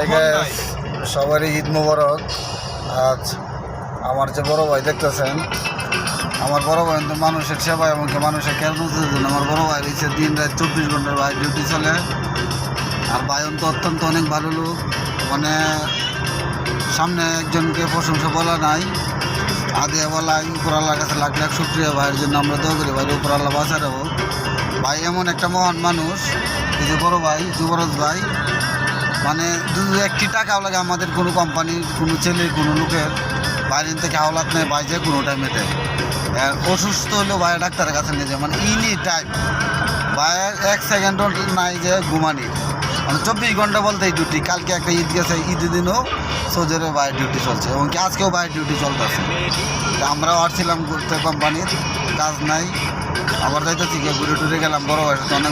Hi guys, সবারই ঈদ মোবারক। আজ আমার যে বড় ভাই দেখতেছেন, আমার বড় ভাই তো মানুষের সেবা এবং মানুষের কেয়ার করতে জন্য আমার বড় ভাই রয়েছে দিন রাত 24 ঘন্টার ভাই ডিউটি চলে। আর ভাই তো অত্যন্ত অনেক ভালো লোক, মানে সামনে একজনকে প্রশংসা বলা নাই, আগে বলাই উপর আল্লাহর কাছে লাখ লাখ শুক্রিয়া। ভাইয়ের জন্য আমরা দোয়া করি, ভাই উপর আল্লাহ বাঁচা রাখো। ভাই এমন একটা মহান মানুষ, এই যে বড় ভাই যুবরাজ ভাই, মানে যদি একটি টাকাও লাগে আমাদের কোনো কোম্পানির কোনো ছেলে কোনো লোকের বাইরের থেকে হাওলাত নেই, ভাই যে কোনো টাইমে দেয়। আর অসুস্থ হলেও ভাই ডাক্তারের কাছে নিয়ে যায়, মানে ইনি টাইম ভাইয়ের এক সেকেন্ডও নাই যে ঘুমানি, মানে 24 ঘন্টা বলতে এই ডিউটি। কালকে একটা ঈদ গেছে, ঈদের দিনও সোজরে ভাইয়ের ডিউটি চলছে এবং কি আজকেও ভাইয়ের ডিউটি চলতেছে। আমরাও আসছিলাম ঘুরতে, কোম্পানির কাজ নাই, আবার যাইতেছি ঘুরে টুরে গেলাম। বড় ভাইয়ের সাথে অনেক